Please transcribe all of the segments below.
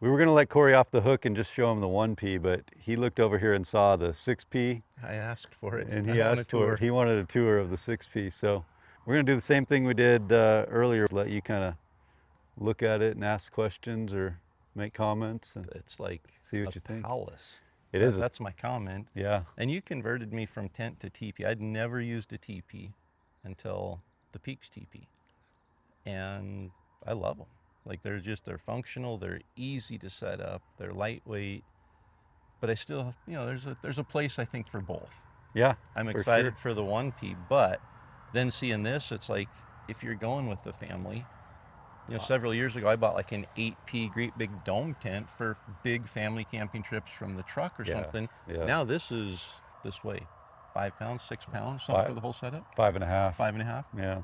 We were gonna let Corey off the hook and just show him the 1P, but he looked over here and saw the 6P. I asked for it. And I he want a asked for tour. it. He wanted a tour of the 6P. So we're gonna do the same thing we did earlier. Let you kind of look at it and ask questions or make comments and It's like see what a you think. palace. It is. That's my comment. Yeah. And you converted me from tent to teepee. I'd never used a teepee until the PEAX teepee. And I love them. Like they're functional, they're easy to set up, they're lightweight, but I still, you know, there's a place I think for both. Yeah. I'm excited for the 1P, but then seeing this, it's like if you're going with the family, you know, several years ago I bought like an 8P great big dome tent for big family camping trips from the truck or something. Yeah. Now this is this way, 5 pounds, 6 pounds, something for the whole setup. 5.5. 5.5. Yeah.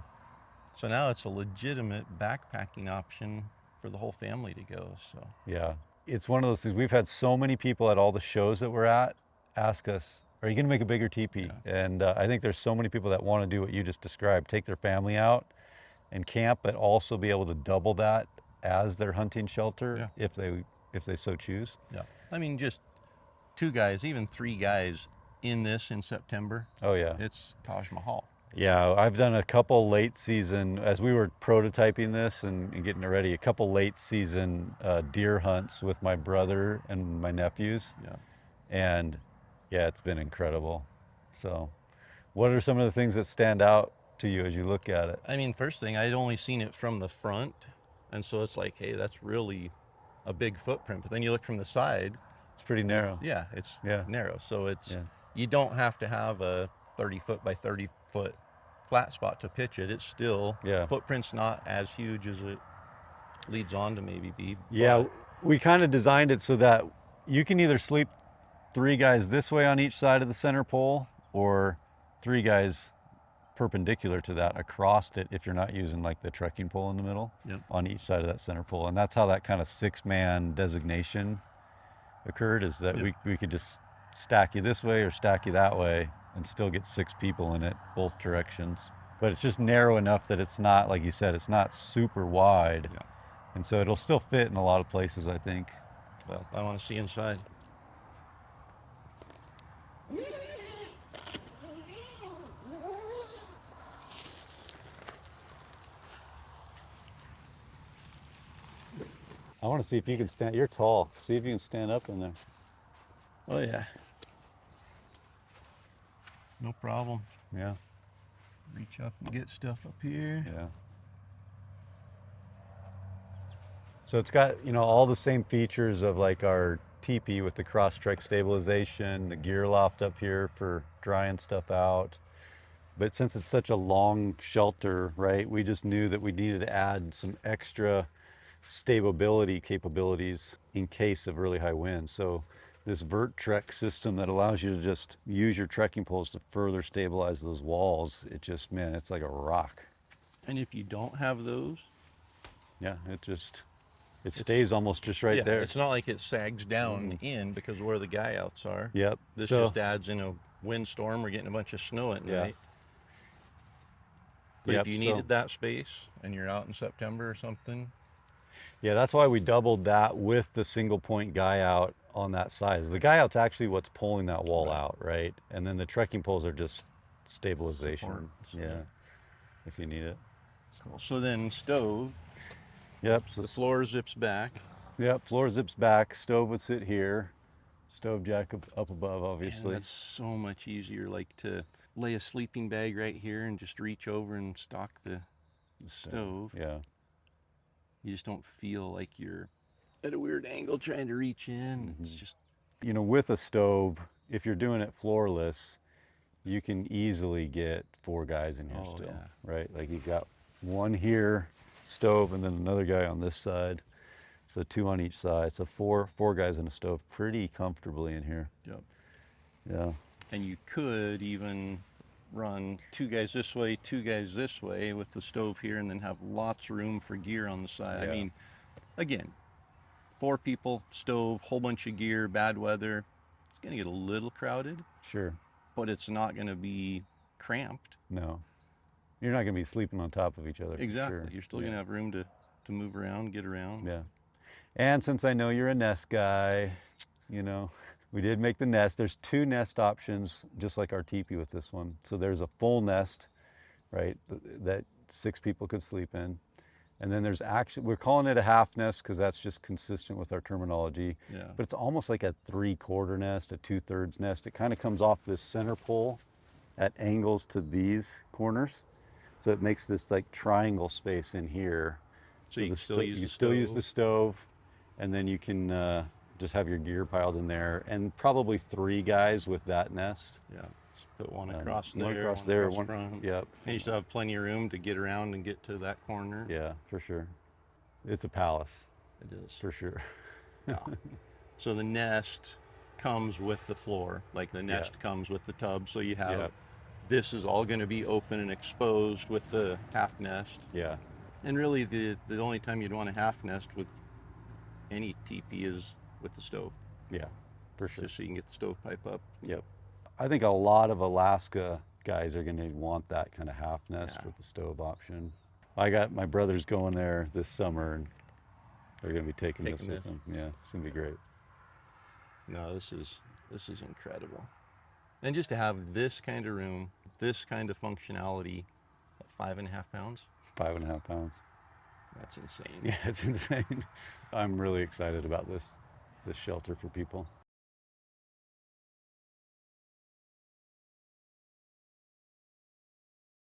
So now it's a legitimate backpacking option for the whole family to go. So yeah, it's one of those things. We've had so many people at all the shows that we're at ask us, are you going to make a bigger teepee? Yeah. And I think there's so many people that want to do what you just described, take their family out and camp, but also be able to double that as their hunting shelter if they so choose. Yeah, I mean, just 2 guys, even 3 guys in this in September. Oh yeah, it's Taj Mahal. Yeah, I've done a couple late season, as we were prototyping this and getting it ready, a couple late season deer hunts with my brother and my nephews. Yeah. And yeah, it's been incredible. So what are some of the things that stand out to you as you look at it? I mean, first thing, I'd only seen it from the front. And so it's like, hey, that's really a big footprint. But then you look from the side. It's pretty narrow. It's narrow. So it's, you don't have to have a 30 foot by 30 foot flat spot to pitch it. It's still, footprint's not as huge as it leads on to maybe be. Yeah, we kind of designed it so that you can either sleep 3 guys this way on each side of the center pole or 3 guys perpendicular to that across it if you're not using like the trekking pole in the middle on each side of that center pole. And that's how that kind of 6-man designation occurred, is that we could just stack you this way or stack you that way and still get 6 people in it, both directions. But it's just narrow enough that it's not, like you said, it's not super wide. Yeah. And so it'll still fit in a lot of places, I think. Well, I want to see inside. I want to see if you can stand, you're tall, see if you can stand up in there. Oh yeah. No problem. Yeah. Reach up and get stuff up here. Yeah. So it's got, you know, all the same features of like our teepee with the CROSSTREK stabilization, the gear loft up here for drying stuff out. But since it's such a long shelter, right, we just knew that we needed to add some extra stability capabilities in case of really high winds. So this VERTTRK system that allows you to just use your trekking poles to further stabilize those walls, it just, man, it's like a rock. And if you don't have those, it stays almost just right there. It's not like it sags down in because where the guy outs are. Yep. This just adds in a windstorm. We're getting a bunch of snow at night. But if you needed that space and you're out in September or something. Yeah, that's why we doubled that with the single point guy out on that side. The guy out's actually what's pulling that wall out, right? And then the trekking poles are just stabilization. Yeah, if you need it. Cool. So then stove. Yep. So the floor zips back. Yep, floor zips back. Stove would sit here. Stove jack up above, obviously. Man, that's so much easier, like to lay a sleeping bag right here and just reach over and stock the stove. Yeah. You just don't feel like you're at a weird angle trying to reach in. It's just, you know, with a stove, if you're doing it floorless, you can easily get 4 guys in here still, right? Like you've got one here, stove, and then another guy on this side. So 2 on each side. So four guys in a stove pretty comfortably in here. Yep. Yeah. And you could even run 2 guys this way, 2 guys this way with the stove here, and then have lots of room for gear on the side. I mean, again, 4 people, stove, whole bunch of gear, bad weather. It's going to get a little crowded. Sure. But it's not going to be cramped. No. You're not going to be sleeping on top of each other. Exactly. You're still going to have room to move around, get around. Yeah. And since I know you're a nest guy, you know, we did make the nest. There's 2 nest options, just like our teepee with this one. So there's a full nest, right, that 6 people could sleep in. And then there's actually, we're calling it a half nest because that's just consistent with our terminology. Yeah. But it's almost like a 3/4 nest, a 2/3 nest. It kind of comes off this center pole at angles to these corners. So it makes this like triangle space in here. So you can still use you the can still use stove. the stove, and then you can just have your gear piled in there, and probably 3 guys with that nest. Yeah. Let's put one across One there, across one there, across one, front. yep. And you still have plenty of room to get around and get to that corner. Yeah, for sure. It's a palace, It is. for sure. Yeah. So the nest comes with the floor, like the nest comes with the tub. So you have, Yeah. this is all going to be open and exposed with the half nest. Yeah, And really the only time you'd want a half nest with any teepee is with the stove, yeah, for sure. just so you can get the stovepipe up. Yep. I think a lot of Alaska guys are going to want that kind of half nest Yeah. with the stove option. I got my brothers going there this summer, and they're going to be taking this with them. Yeah, it's going to be great. No, this is incredible. And just to have this kind of room, this kind of functionality at 5.5 pounds, 5.5 pounds. that's insane. Yeah, it's insane. I'm really excited about this shelter for people.